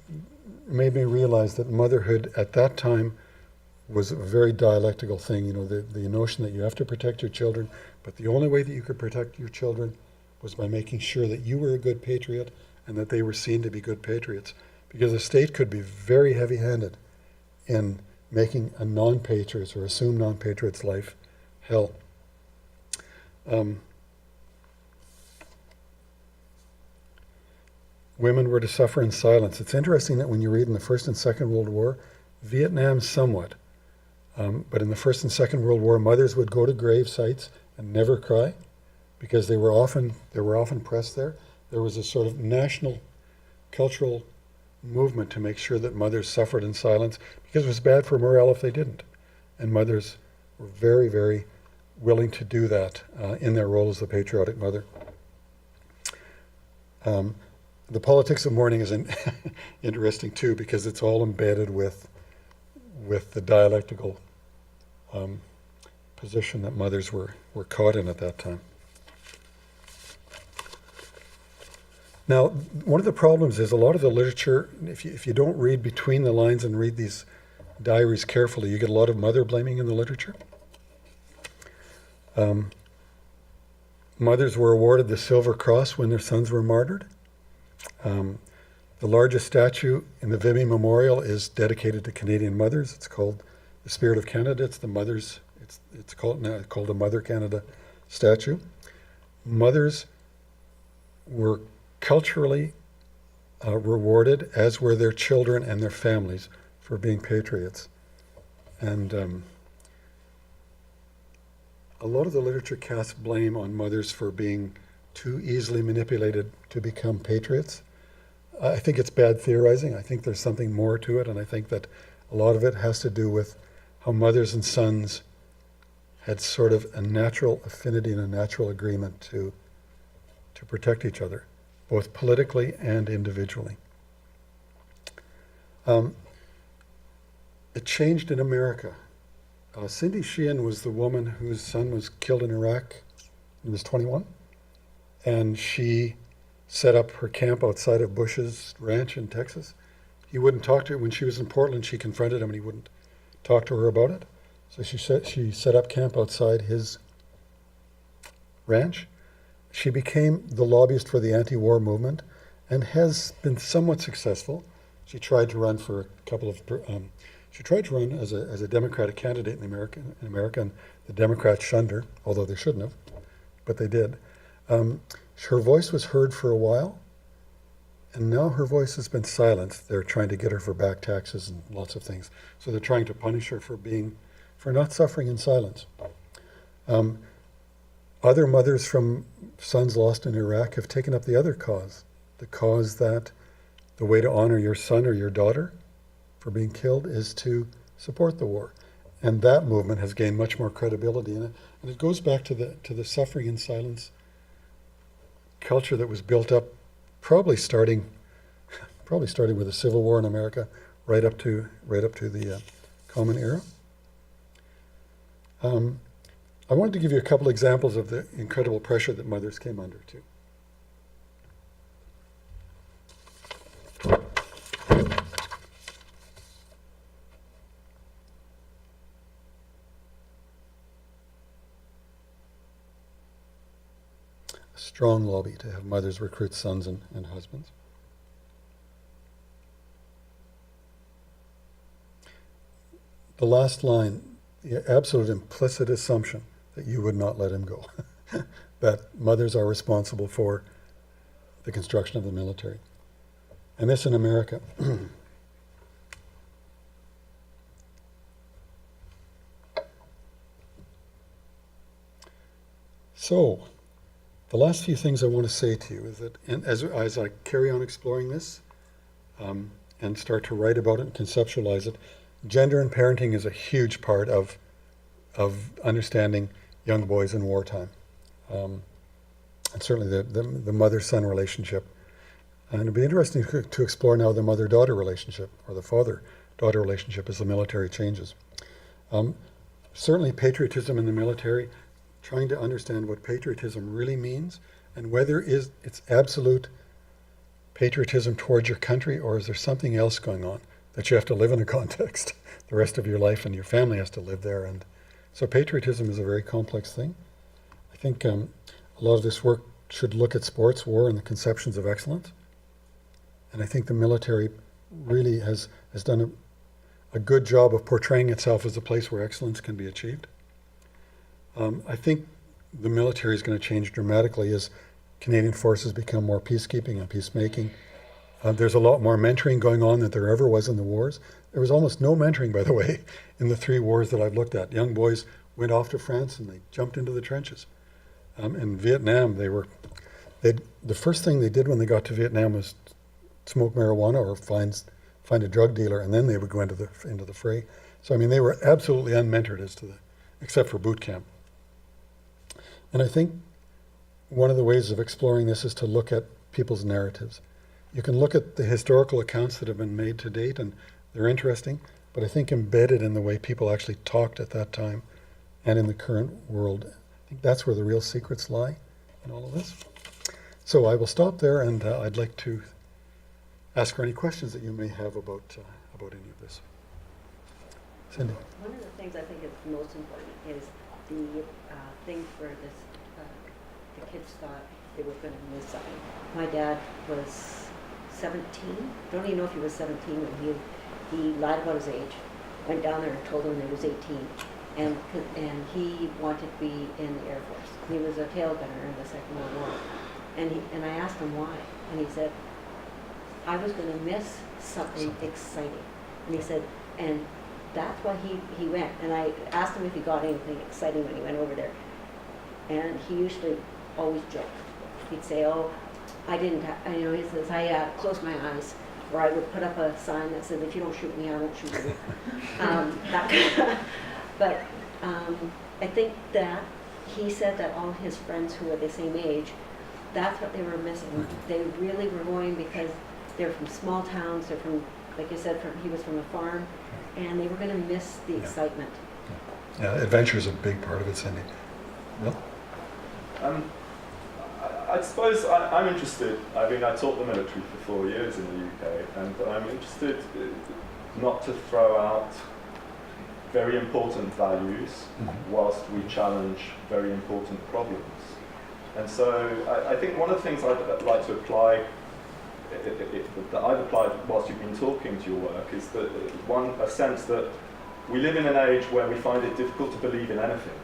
made me realize that motherhood at that time was a very dialectical thing. The notion that you have to protect your children, but the only way that you could protect your children was by making sure that you were a good patriot and that they were seen to be good patriots. Because the state could be very heavy-handed in making a non-patriot's or assumed non-patriot's life hell. Women were to suffer in silence. It's interesting that when you read in the First and Second World War, Vietnam somewhat, but in the First and Second World War, mothers would go to grave sites and never cry because they were often pressed there. There was a sort of national cultural movement to make sure that mothers suffered in silence because it was bad for morale if they didn't. And mothers were very, very willing to do that in their role as the patriotic mother. The politics of mourning is interesting too because it's all embedded with the dialectical position that mothers were caught in at that time. Now, one of the problems is a lot of the literature, if you don't read between the lines and read these diaries carefully, you get a lot of mother blaming in the literature. Mothers were awarded the Silver Cross when their sons were martyred. The largest statue in the Vimy Memorial is dedicated to Canadian mothers. It's called the Spirit of Canada. It's the mothers. It's called the Mother Canada statue. Mothers were culturally rewarded, as were their children and their families, for being patriots. And a lot of the literature casts blame on mothers for being too easily manipulated to become patriots. I think it's bad theorizing. I think there's something more to it, and I think that a lot of it has to do with how mothers and sons had sort of a natural affinity and a natural agreement to protect each other, both politically and individually. it changed in America. Cindy Sheehan was the woman whose son was killed in Iraq. He was 21. And she set up her camp outside of Bush's ranch in Texas. He wouldn't talk to her. When she was in Portland, she confronted him and he wouldn't talk to her about it. So she set up camp outside his ranch. She became the lobbyist for the anti-war movement and has been somewhat successful. She tried to run for a couple of, she tried to run as a Democratic candidate in America, and the Democrats shunned her, although they shouldn't have, but they did. Her voice was heard for a while, and now her voice has been silenced. They're trying to get her for back taxes and lots of things. So they're trying to punish her for not suffering in silence. Other mothers from sons lost in Iraq have taken up the other cause, the cause that the way to honor your son or your daughter for being killed is to support the war. And that movement has gained much more credibility in it. And it goes back to the suffering in silence culture that was built up probably starting with the Civil War in America right up to the Common Era. I wanted to give you a couple examples of the incredible pressure that mothers came under too. A strong lobby to have mothers recruit sons and husbands. The last line, the absolute implicit assumption that you would not let him go, that mothers are responsible for the construction of the military. And this in America. So, the last few things I want to say to you is that as I carry on exploring this and start to write about it and conceptualize it, gender and parenting is a huge part of understanding young boys in wartime. And certainly the mother-son relationship. And it'd be interesting to explore now the mother-daughter relationship or the father-daughter relationship as the military changes. Certainly patriotism in the military, trying to understand what patriotism really means and whether it's absolute patriotism towards your country or is there something else going on that you have to live in a context the rest of your life and your family has to live there. And so patriotism is a very complex thing. I think a lot of this work should look at sports, war, and the conceptions of excellence. And I think the military really has done a good job of portraying itself as a place where excellence can be achieved. I think the military is going to change dramatically as Canadian forces become more peacekeeping and peacemaking. There's a lot more mentoring going on than there ever was in the wars. There was almost no mentoring, by the way, in the 3 wars that I've looked at. Young boys went off to France and they jumped into the trenches. In Vietnam, the first thing they did when they got to Vietnam was smoke marijuana or find a drug dealer, and then they would go into the fray. So I mean, they were absolutely unmentored except for boot camp. And I think one of the ways of exploring this is to look at people's narratives. You can look at the historical accounts that have been made to date, and they're interesting, but I think embedded in the way people actually talked at that time and in the current world, I think that's where the real secrets lie in all of this. So I will stop there, and I'd like to ask her any questions that you may have about any of this. Cindy. One of the things I think is most important is the thing where the kids thought they were going to miss something. My dad was 17. Don't even know if he was 17 when he lied about his age. Went down there and told them he was 18, and he wanted to be in the Air Force. He was a tail gunner in the Second World War, and I asked him why, and he said, I was going to miss something exciting, and he said, and that's why he went. And I asked him if he got anything exciting when he went over there, and he usually always joked. He'd say, "Oh, I didn't." He says, "I closed my eyes," or I would put up a sign that said, "If you don't shoot me, I won't shoot you." But I think that he said that all his friends who were the same age, that's what they were missing. They really were going because they're from small towns, they're from like I said, he was from a farm, and they were going to miss the Yeah. excitement. Yeah, adventure is a big part of it, Cindy. Well, I suppose I'm interested. I mean, I taught the military for 4 years in the UK, and I'm interested not to throw out very important values whilst we challenge very important problems. And so I think one of the things I'd like to apply, that I've applied whilst you've been talking to your work, is that a sense that we live in an age where we find it difficult to believe in anything.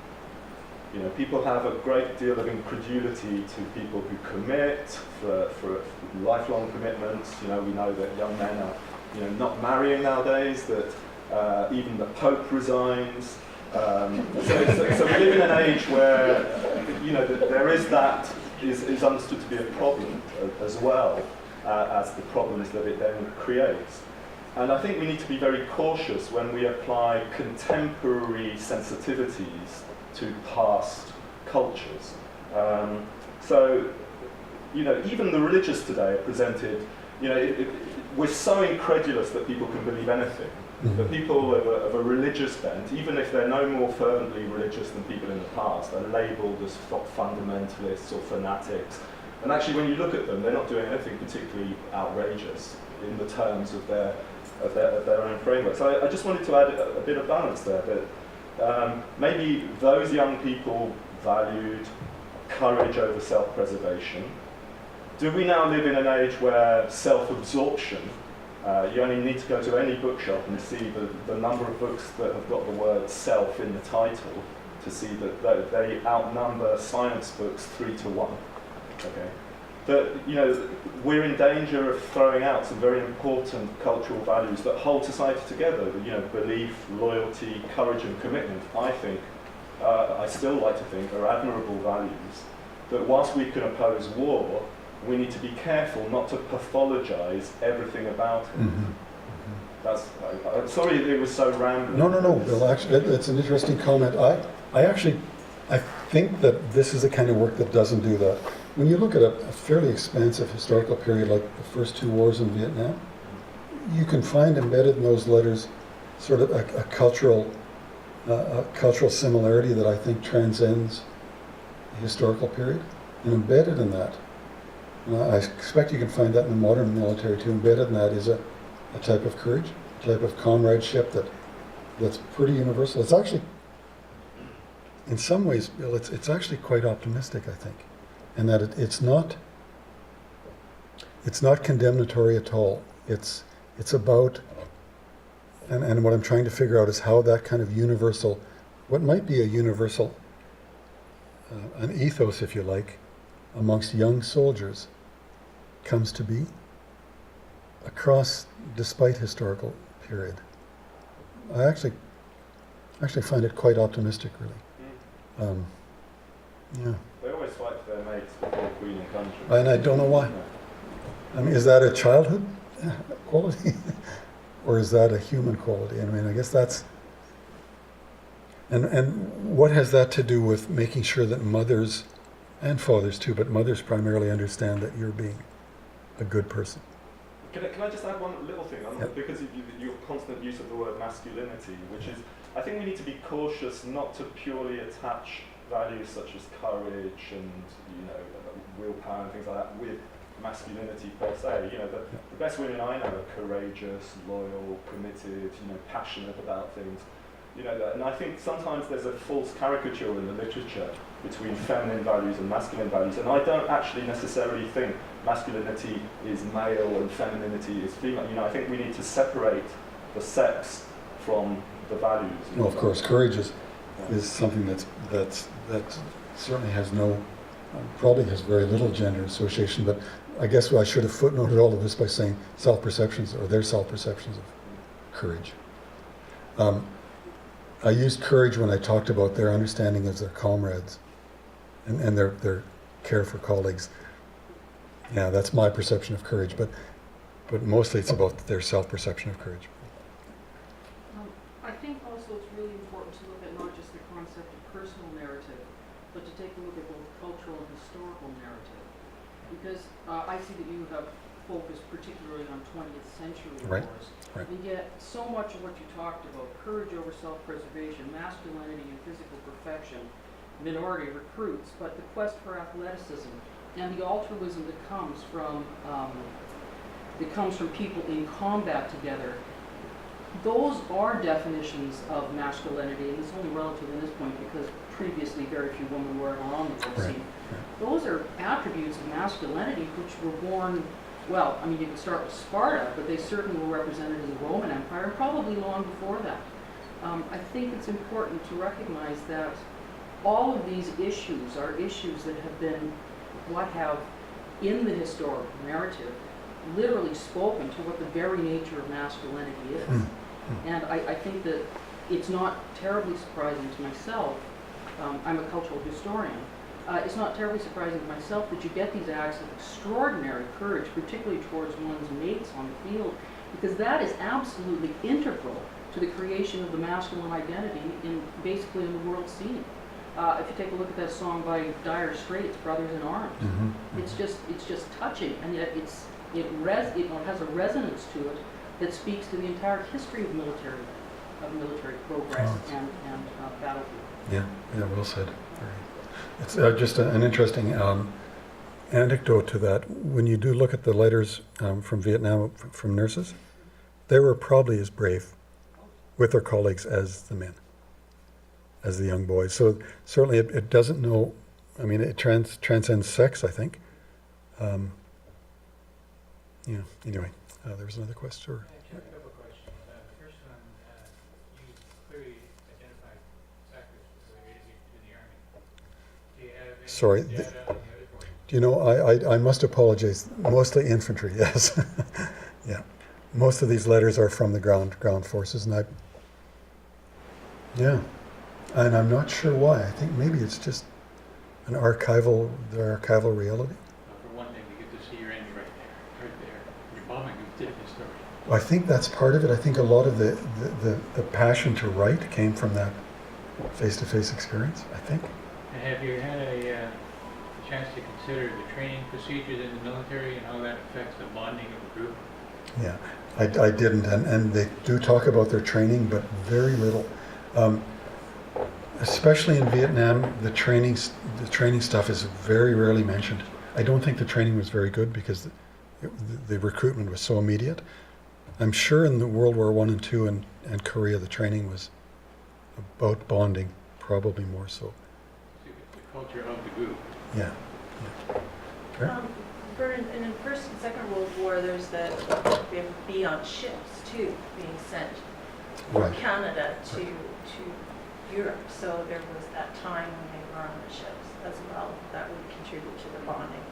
You know, people have a great deal of incredulity to people who commit for lifelong commitments. You know, we know that young men are, you know, not marrying nowadays, that even the Pope resigns. So we live in an age where, you know, that there is is understood to be a problem as well as the problems that it then creates. And I think we need to be very cautious when we apply contemporary sensitivities to past cultures. So, you know, even the religious today are presented, you know, we're so incredulous that people can believe anything. That people of a religious bent, even if they're no more fervently religious than people in the past, are labelled as fundamentalists or fanatics. And actually, when you look at them, they're not doing anything particularly outrageous in the terms of their own framework. So I just wanted to add a bit of balance there, that maybe those young people valued courage over self-preservation. Do we now live in an age where self-absorption, you only need to go to any bookshop and see the number of books that have got the word self in the title to see that they outnumber science books 3 to 1. Okay? That, you know, we're in danger of throwing out some very important cultural values that hold society together. You know, belief, loyalty, courage and commitment, I think, I still like to think, are admirable values. That whilst we can oppose war, we need to be careful not to pathologise everything about it. I'm sorry it was so rambling. No. Well, actually, it's an interesting comment. I think that this is the kind of work that doesn't do that. When you look at a fairly expansive historical period like the first 2 wars in Vietnam, you can find embedded in those letters sort of a cultural similarity that I think transcends the historical period. And embedded in that, and I expect you can find that in the modern military too, embedded in that is a type of courage, a type of comradeship that's pretty universal. It's actually, in some ways, Bill, it's actually quite optimistic, I think, and that it's not condemnatory at all. It's about, and what I'm trying to figure out is how that kind of universal, what might be a universal, an ethos, if you like, amongst young soldiers comes to be across, despite historical period. I actually find it quite optimistic, really. Yeah. They always fight for their mates before Queen and country. And I don't know why. I mean, is that a childhood quality? Or is that a human quality? I mean, I guess that's... And what has that to do with making sure that mothers, and fathers too, but mothers primarily understand that you're being a good person? Can I just add one little thing? Yep. Because of your constant use of the word masculinity, which is, I think we need to be cautious not to purely attach values such as courage and, you know, willpower and things like that with masculinity per se. You know, the best women I know are courageous, loyal, committed, you know, passionate about things. You know, and I think sometimes there's a false caricature in the literature between feminine values and masculine values, and I don't actually necessarily think masculinity is male and femininity is female. You know, I think we need to separate the sex from the values. Well, of course, courage is something that certainly has probably has very little gender association, but I guess I should have footnoted all of this by saying self-perceptions, or their self-perceptions of courage. I used courage when I talked about their understanding of their comrades and their care for colleagues. Yeah, that's my perception of courage, but mostly it's about their self-perception of courage. I think also it's really important to look at not just the concept of personal narrative, but to take a look at both cultural and historical narrative. Because I see that you have focus particularly on 20th century Right, wars. right. And yet, so much of what you talked about, courage over self-preservation, masculinity and physical perfection, minority recruits, but the quest for athleticism and the altruism that comes from people in combat together, those are definitions of masculinity, and it's only relative in this point because previously very few women were on the war Right, scene. Those are attributes of masculinity which were born, well, I mean, you can start with Sparta, but they certainly were represented in the Roman Empire, and probably long before that. I think it's important to recognize that all of these issues are issues that have been, what have, in the historical narrative, literally spoken to what the very nature of masculinity is. And I think that it's not terribly surprising to myself, I'm a cultural historian, it's not terribly surprising to myself that you get these acts of extraordinary courage, particularly towards one's mates on the field, because that is absolutely integral to the creation of the masculine identity basically in the world scene. If you take a look at that song by Dire Straits, Brothers in Arms, it's just touching, and yet it has a resonance to it that speaks to the entire history of military progress and battlefield. Yeah, well said. It's just an interesting anecdote to that. When you do look at the letters from Vietnam from nurses, they were probably as brave with their colleagues as the men, as the young boys. So certainly it doesn't know, I mean, it transcends sex, I think. Anyway, there was another question. Or? I have a couple of questions. The first one, you clearly identified factors related to the Army. Do you have any Sorry, data on the other point? Do you know, I must apologize, mostly infantry, yes. Yeah, most of these letters are from the ground forces, and and I'm not sure why. I think maybe it's just the archival reality. For one thing, we get to see your end right there. Your bombing of the story. I think that's part of it. I think a lot of the passion to write came from that face-to-face experience, I think. And have you had a chance to consider the training procedures in the military and how that affects the bonding of the group? Yeah, I didn't, and they do talk about their training, but very little. Especially in Vietnam, the training stuff is very rarely mentioned. I don't think the training was very good because the recruitment was so immediate. I'm sure in the World War I and II and Korea, the training was about bonding, probably more so. The culture of the group. Yeah. Okay. Vernon, in the First and Second World War, there's they would be on ships too, being sent from Right. Canada to Europe. So there was that time when they were on the ships as well. That would contribute to the bonding.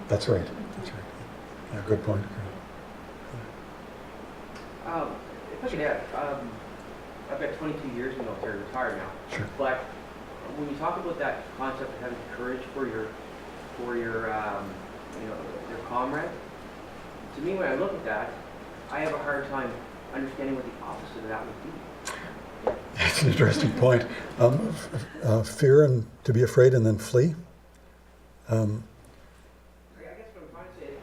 That's right. Yeah, good point. If I could add, I've got 22 years in the military, retired now. Sure. But when you talk about that concept of having courage for your comrade, to me, when I look at that, I have a hard time understanding what the opposite of that would be. That's an interesting point. Fear and to be afraid and then flee. I guess what I'm trying to say,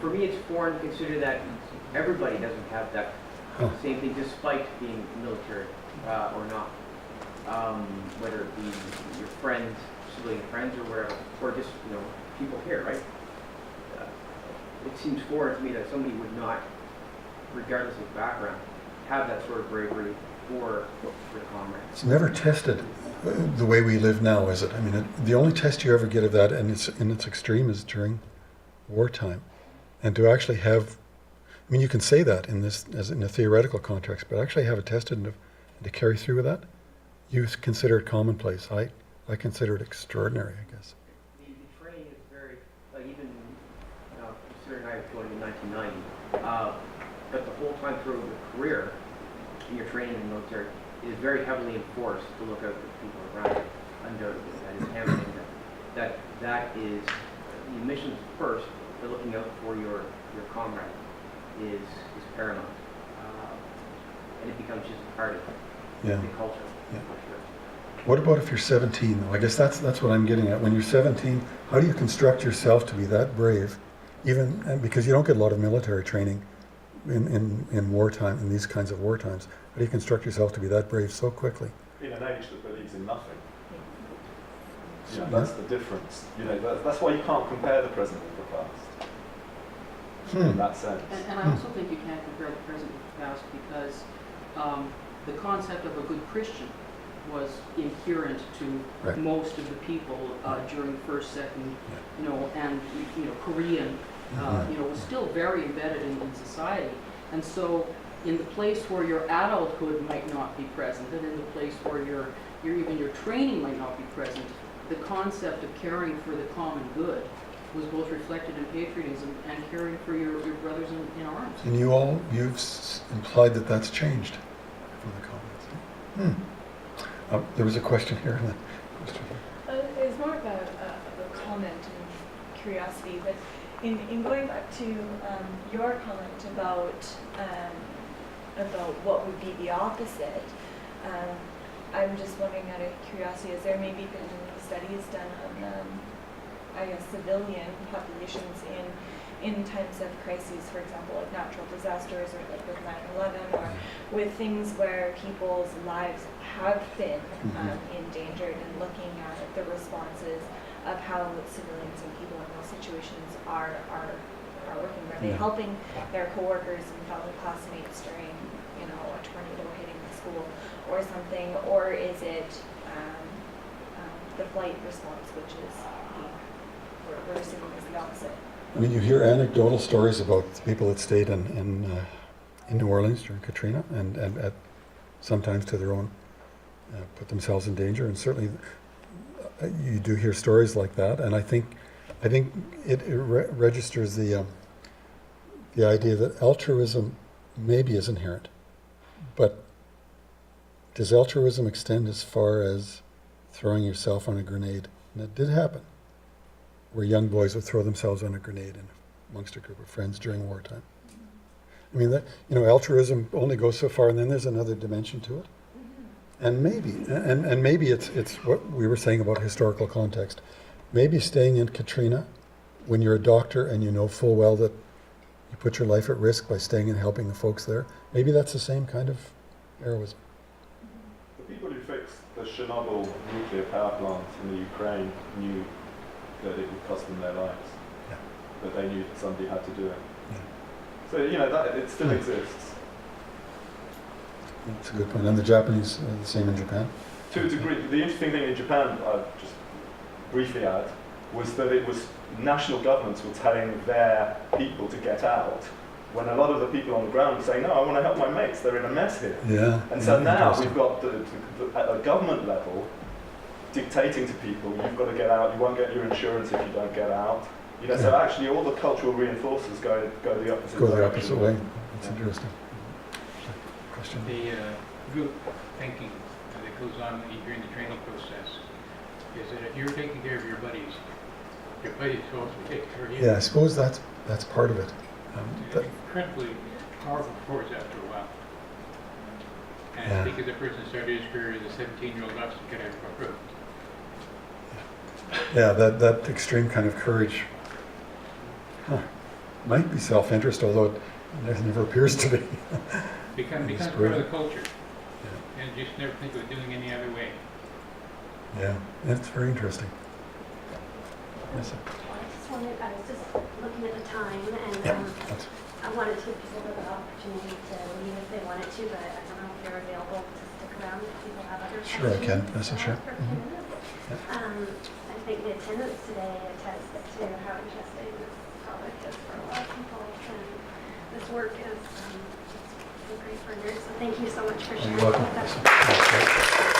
for me, it's foreign to consider that everybody doesn't have that same thing, despite being military or not. Whether it be your friends, civilian friends, or wherever, or just people here, right? It seems foreign to me that somebody would not, regardless of background, have that sort of bravery for their comrades. It's never tested the way we live now, is it? I mean, the only test you ever get of that, and it's in its extreme, is during wartime. And to actually have, I mean, you can say that as in a theoretical context, but actually have it tested and to carry through with that, you consider it commonplace. I consider it extraordinary, I guess. The training is very, even considering I joined in 1990, but the whole time through the career, in your training in the military, it is very heavily enforced to look out for people around you. Undoubtedly, that is hammering that is the missions first, but looking out for your comrade is paramount, and it becomes just a part of the culture. Yeah. For sure. What about if you're 17, though? I guess that's what I'm getting at. When you're 17, how do you construct yourself to be that brave? even and because you don't get a lot of military training in wartime, in these kinds of war times. How do you construct yourself to be that brave so quickly? In an age that believes in nothing. You know, Yeah. that's the difference. You know, that's why you can't compare the present with the past. In that sense. And I also think you can't compare the present with the past because the concept of a good Christian was inherent to Right. most of the people during the first, second, you know, and you know, Korean, you know, was still very embedded in society. And so, in the place where your adulthood might not be present, and in the place where your even your training might not be present, the concept of caring for the common good was both reflected in patriotism and caring for your brothers in arms. And you've implied that that's changed from the comments. There was a question here. It was more of a comment and curiosity, but in going back to your comment about what would be the opposite, I'm just wondering out of curiosity, has there maybe been any studies done on, I guess, civilian populations in times of crises, for example, like natural disasters or like with 9/11, or with things where people's lives have been endangered, and looking at the responses of how civilians and people in those situations are working? Are they helping their coworkers and fellow classmates during, you know, a tornado hitting the school or something, or is it the flight response, which is we're assuming is the opposite? I mean, you hear anecdotal stories about people that stayed in New Orleans during Katrina, and at sometimes to their own, put themselves in danger. And certainly, you do hear stories like that. And I think it registers the idea that altruism maybe is inherent, but does altruism extend as far as throwing yourself on a grenade? And it did happen, where young boys would throw themselves on a grenade amongst a group of friends during wartime. I mean, altruism only goes so far, and then there's another dimension to it. And maybe it's what we were saying about historical context. Maybe staying in Katrina when you're a doctor and you know full well that you put your life at risk by staying and helping the folks there, maybe that's the same kind of heroism. The people who fixed the Chernobyl nuclear power plant in the Ukraine knew that it would cost them their lives. Yeah. But they knew that somebody had to do it. Yeah. So, you know, that it still exists. That's a good point. And the Japanese, the same in Japan? To a degree, the interesting thing in Japan, I'll just briefly add, was that it was national governments were telling their people to get out, when a lot of the people on the ground were saying, no, I want to help my mates, they're in a mess here. Yeah. And so now interesting. we've got at a government level dictating to people, you've got to get out, you won't get your insurance if you don't get out. You know, so actually all the cultural reinforcers go the opposite Go way. the opposite way. That's interesting. Question? The group thinking that goes on during the training process is that if you're taking care of your buddies will also take care of you. Yeah, I suppose that's part of it. It's incredibly powerful force after a while. And Yeah. I think as a person started his career as a 17-year-old officer cadet for a group. Yeah, that extreme kind of courage might be self-interest, although it never appears to be. Becomes It's part of great. the culture. And just never think of doing any other way. Yeah, that's very interesting. Yes, sir. I was just looking at the time, and Yeah, that's- I wanted to give people the opportunity to leave if they wanted to, but I don't know if they're available to stick around if people have other questions. Sure, I can. Yes, for sure. us for a few minutes. I think the attendance today attests to how interesting this topic is for a lot of people, and this work is great for nerds. So thank you so much for sharing You're welcome. with us. That's great.